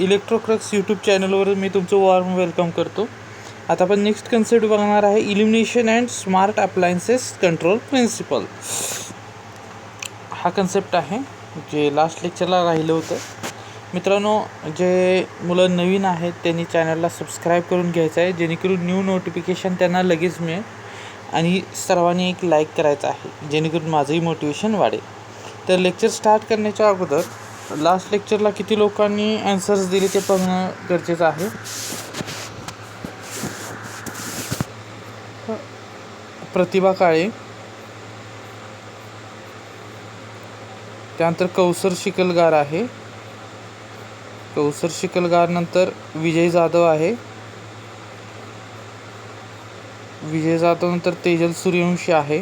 इलेक्ट्रोक्रक्स YouTube चॅनलवर मी तुमचं warm welcome करतो. आता आपण नेक्स्ट कन्सेप्ट बघणार आहे illumination and smart appliances control principle. हा कन्सेप्ट आहे जे लास्ट लेक्चरला राहिलं होतं. मित्रांनो, जे मुलं नवीन आहेत त्यांनी चॅनलला सबस्क्राईब करून घ्यायचं आहे, जेणेकरून न्यू नोटिफिकेशन त्यांना लगेच मिळेल. आणि सर्वांनी एक लाईक करायचं आहे, जेणेकरून माझंही मोटिवेशन वाढेल. तर लेक्चर स्टार्ट करण्याच्या अगोदर लास्ट लेक्चरला किती लोकांनी आन्सर्स दिले ते बघणं गरजेचं आहे. प्रतिभा काळे, त्यानंतर कौसर शिकलगार आहे, कौसर शिकलगार नंतर विजय जाधव आहे, विजय जाधव नंतर तेजल सूर्यवंशी आहे,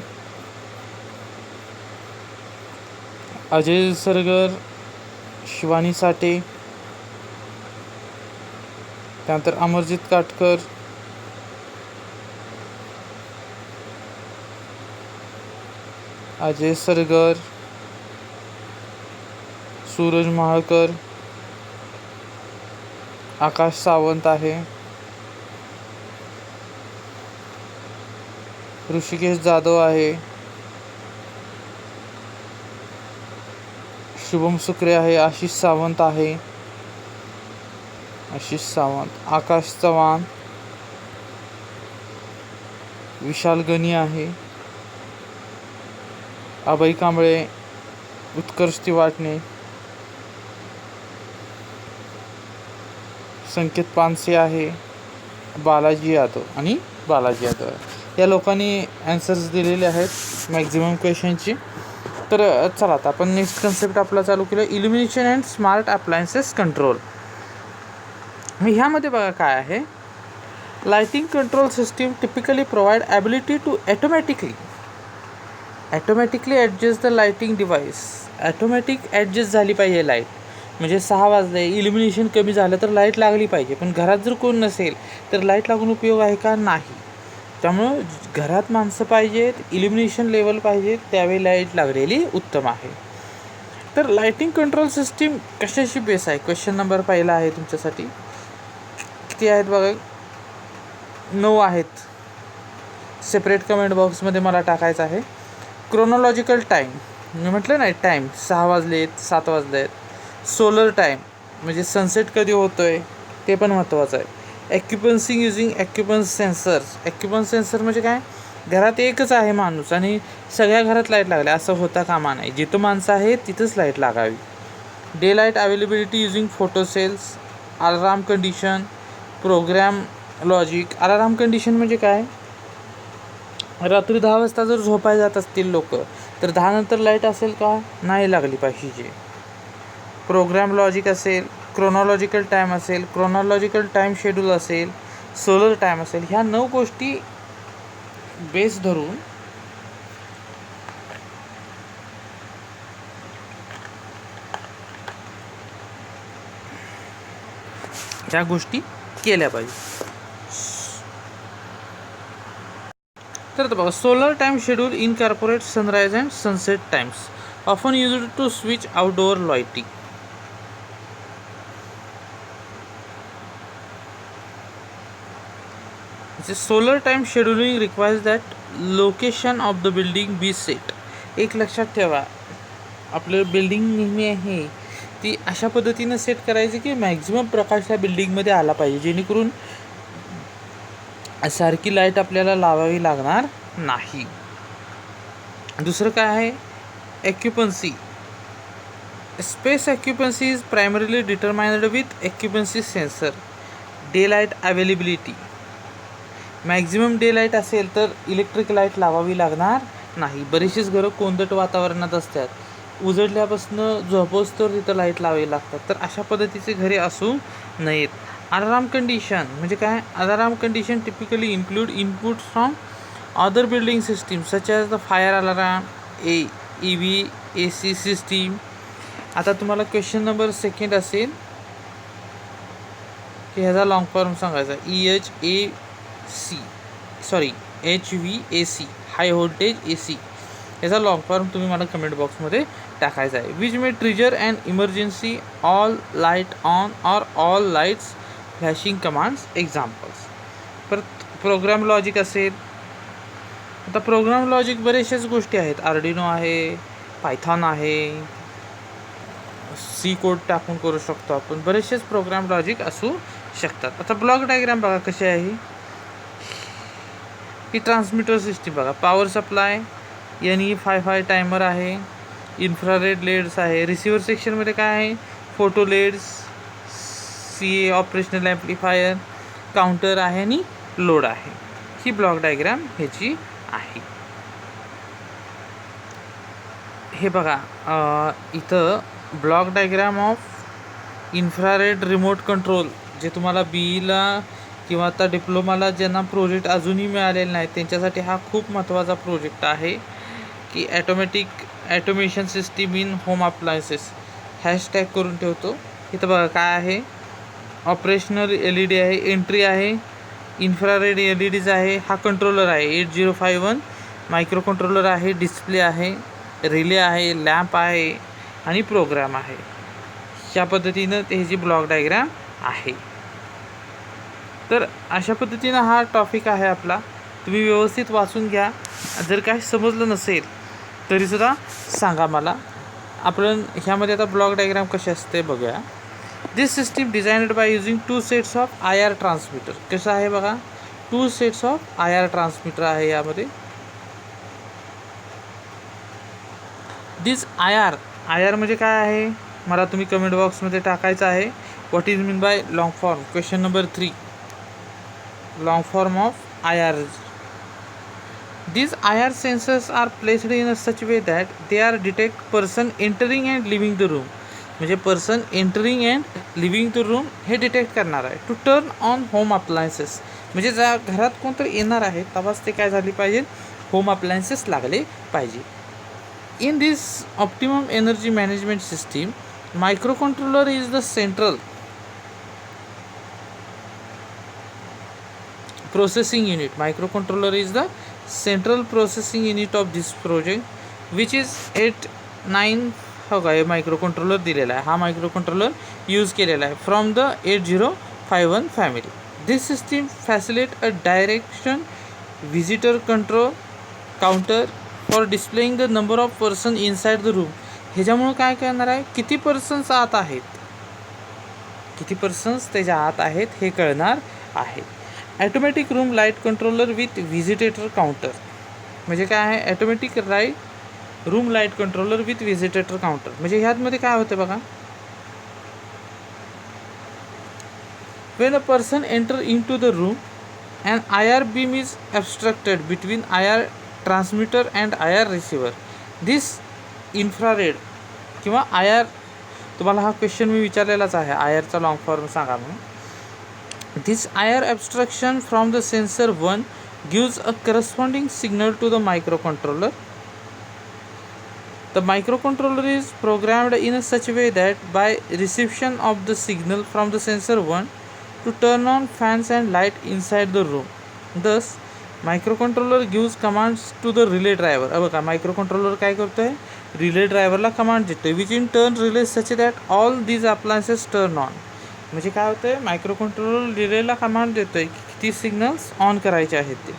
अजय सरगर, शिवानी साठे, त्यानंतर अमरजित काटकर, अजय सरगर, सूरज महाळकर, आकाश सावंत आहे, ऋषिकेश जाधव आहे, शुभम सुक्रे आहे, आशिष सावंत आहे, आशिष सावंत, आकाश चव्हाण, विशाल गणी आहे, अभय कांबळे, उत्कर्ष तिवाटणे, संकेत पानसे आहे, बालाजी यादव आणि बालाजी यादव या लोकांनी ॲन्सर्स दिलेले आहेत मॅक्झिमम क्वेश्चनची. तर चला आता आपण नेक्स्ट कन्सेप्ट आपला चालू केलं, illumination and smart appliances control. ह्यामध्ये बघा काय आहे, lighting control system typically provide ability to automatically adjust the lighting device. Automatic adjust झाली पाहिजे लाईट. म्हणजे 6 वाजले, इल्युमिनेशन कमी झालं तर लाईट लागली पाहिजे. पण घरात जर कोण नसेल तर लाईट लागून उपयोग आहे का? नाही. त्यामुळं घरात माणसं पाहिजेत, इल्युमिनेशन लेवल पाहिजे, त्यावेळी लाईट लागलेली उत्तम आहे. तर लाइटिंग कंट्रोल सिस्टीम कशाशी बेस आहे? क्वेश्चन नंबर पहिला आहे तुमच्यासाठी. किती आहेत बघा? 9 आहेत. सेपरेट कमेंट बॉक्समध्ये मला टाकायचं आहे. क्रोनॉलॉजिकल टाईम, मी म्हटलं नाही टाईम 6 वाजलेत 7 वाजलेत. सोलर टाईम म्हणजे सनसेट कधी होतो आहे ते पण महत्त्वाचं आहे. ॲक्युपन्सी युजिंग ॲक्युपन्स सेन्सर्स. ॲक्युपन्स सेन्सर म्हणजे काय? घरात एकच आहे माणूस आणि सगळ्या घरात लाईट लागल्या असं होता कामा नाही. जिथं माणसं आहेत तिथंच लाईट लागावी. Day light availability using photo cells. Alarm condition, program logic. Alarm condition म्हणजे काय? रात्री 10 वाजता जर झोपायला जात असतील लोक तर 10 नंतर लाईट असेल का? नाही लागली पाहिजे. प्रोग्रॅम लॉजिक असेल, क्रोनॉलॉजिकल टाईम असेल, क्रोनॉलॉजिकल टाईम शेड्यूल असेल, सोलर टाईम असेल. ह्या 9 गोष्टी बेस धरून ह्या गोष्टी केल्या पाहिजे. तर बघा, solar time schedule incorporate sunrise and sunset times often used to switch outdoor lighting. Solar time scheduling requires that location of the building be set. एक लक्षात ठेवा, आपलं बिल्डिंग नेहमी आहे ती अशा पद्धतीनं सेट करायची की मॅक्झिमम प्रकाश त्या बिल्डिंगमध्ये आला पाहिजे, जेणेकरून सारखी लाईट आपल्याला लावावी लागणार नाही. दुसरं काय आहे? Occupancy. Space occupancy is primarily determined with occupancy sensor. Day light availability. Maximum daylight असेल तर इलेक्ट्रिक लाईट लावावी लागणार नाही. बरीचशीच घरं कोंदट वातावरणात असतात, उजडल्यापासून झोपोस्तोवर तिथं लाईट लावावी लागतात. तर अशा पद्धतीचे घरे असू नयेत. अलाराम कंडिशन म्हणजे काय? Alarm condition typically include input from other building system such as the fire alarm, EV, AC system. आता तुम्हाला क्वेश्चन नंबर सेकंड असेल की ह्याचा लॉंग फॉर्म सांगायचा. HVAC high voltage AC. याचा लॉंग फॉर्म तुम्ही मला कमेंट बॉक्समध्ये टाकायचा आहे. Which may trigger and emergency all light on or all lights flashing commands examples. परत प्रोग्राम लॉजिक असेल. आता प्रोग्राम लॉजिक बरेचशाच गोष्टी आहेत. आर्डिनो आहे, पायथॉन आहे, सी कोड टाकून करू शकतो आपण. बरेचसेच प्रोग्राम लॉजिक असू शकतात. आता ब्लॉक डायग्राम बघा कशी आहे. ही ट्रान्समीटर सिस्टीम बघा. पॉवर सप्लाय, NE55 टायमर आहे, इन्फ्रारेड लेड्स आहे. रिसिव्हर सेक्शनमध्ये काय आहे, photo leads, CA operational amplifier, counter आहे आणि लोड आहे. ही ब्लॉक डायग्राम ह्याची आहे. हे बघा इथं block diagram of infrared remote control, जे तुम्हाला BEला किंवा आता डिप्लोमाला ज्यांना प्रोजेक्ट अजूनही मिळालेले नाहीत त्यांच्यासाठी हा खूप महत्त्वाचा प्रोजेक्ट आहे की automation system in home appliances. Hashtag करून ठेवतो. इथं बघा काय आहे, ऑपरेशनल LED आहे, एंट्री आहे, इन्फ्रारेड LEDज आहे. हा कंट्रोलर आहे 8051, मायक्रो कंट्रोलर आहे, डिस्प्ले आहे, रिले आहे, लॅम्प आहे आणि प्रोग्राम आहे. ह्या पद्धतीनं त्याची ब्लॉक डायग्राम आहे. तर अशा पद्धतीनं हा टॉपिक आहे आपला. तुम्ही व्यवस्थित वाचून घ्या. जर काही समजलं नसेल तरीसुद्धा सांगा मला. आपण ह्यामध्ये आता ब्लॉक डायग्राम कशी असते बघूया. This system designed by using 2 sets of IR transmitter. कसं आहे बघा, 2 सेट्स ऑफ IR ट्रान्समीटर आहे यामध्ये. दिस IR म्हणजे काय आहे मला तुम्ही कमेंट बॉक्समध्ये टाकायचं आहे. What is mean by long form. Question number 3, long form of IR. These IR sensors are placed in such way that they are detect person entering and leaving the room. म्हणजे person entering and leaving the room हे detect करणार आहे. To turn on home appliances, म्हणजे ज्या घरात कोणतरी येणार आहे तेव्हाच ते काय झाली पाहिजे, होम अप्लायन्सेस लागले पाहिजे. In this optimum energy management system, microcontroller is the central processing unit. Microcontroller is the central processing unit of this project, which is 8-9 होगा. हे मायक्रोकंट्रोलर दिलेला आहे. हा मायक्रोकंट्रोलर यूज केलेला आहे from the 8051 family. This system facilitate a direction visitor control counter for displaying the number of person inside the room. ह्याच्यामुळं काय करणार आहे, किती पर्सन्स आत आहेत, किती पर्सन्स त्याच्या आत आहेत हे कळणार आहे. Automatic room light controller with visitor counter. म्हणजे काय आहे, automatic room light controller with visitor counter. म्हणजे ह्यातमध्ये काय होतं बघा, when a person enter into the room an IR beam is obstructed between IR transmitter and IR receiver. This infrared किंवा IR, तुम्हाला हा क्वेश्चन मी विचारलेलाच आहे, IRचा लॉंग फॉर्म सांगा म्हणून. This IR abstraction from the sensor 1 gives a corresponding signal to the microcontroller. The microcontroller is programmed in a such way that by reception of the signal from the sensor 1 to turn on fans and light inside the room. Thus, microcontroller gives commands to the relay driver. अब बघा microcontroller काय करतो आहे, relay ड्रायव्हरला command देतो, which in turn relay such that all these appliances turn on. म्हणजे काय होतं आहे, मायक्रोकंट्रोलर रिलेला कमांड देतो आहे की किती सिग्नल्स ऑन करायचे आहेत ते.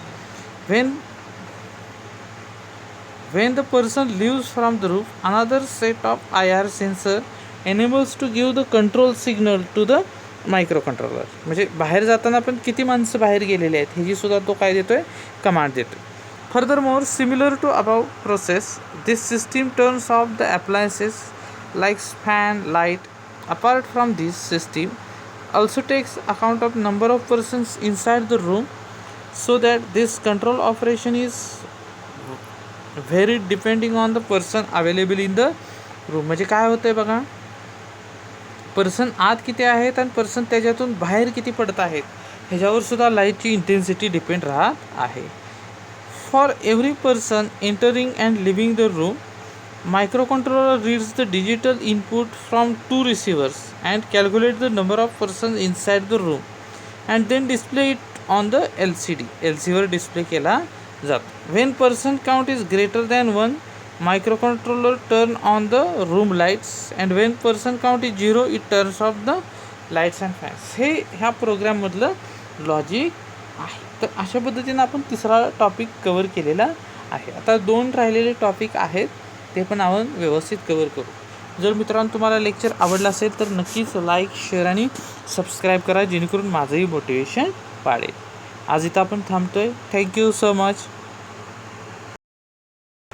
when the person leaves from the roof, another set of IR sensor enables to give the control signal to the microcontroller. म्हणजे बाहेर जाताना पण किती माणसं बाहेर गेलेले आहेत ह्याची सुद्धा तो काय देतो आहे, कमांड देतो आहे. Furthermore, similar to above process, this system turns off the appliances like fan, light. Apart from this, system also takes account of number of persons inside the room, so that this control operation is varied depending on the person available in the room. म्हणजे काय होतं आहे बघा, person आत किती आहेत आणि person त्याच्यातून बाहेर किती पडत आहेत ह्याच्यावर सुद्धा लाईटची इंटेन्सिटी डिपेंड राहत आहे. For every person entering and leaving the room, microcontroller reads the digital input from 2 receivers and calculates the number of persons inside the room and then display it on the LCD वर display केला जातो. When person count is greater than 1, Microcontroller turn on the room lights and when person count is 0 it turns off the lights and fans. हे ह्या प्रोग्राममधलं logic आहे. तर अशा पद्धतीनं आपण तिसरा टॉपिक कवर केलेला आहे. आता 2 राहिलेले टॉपिक आहेत ते पण आपण व्यवस्थित कवर करू. जर मित्रांनो तुम्हाला लेक्चर आवडलं असेल तर नक्कीच लाईक, शेअर आणि सबस्क्राईब करा जेणेकरून माझंही मोटिवेशन वाढेल. आज इथं आपण थांबतोय. Thank you so much.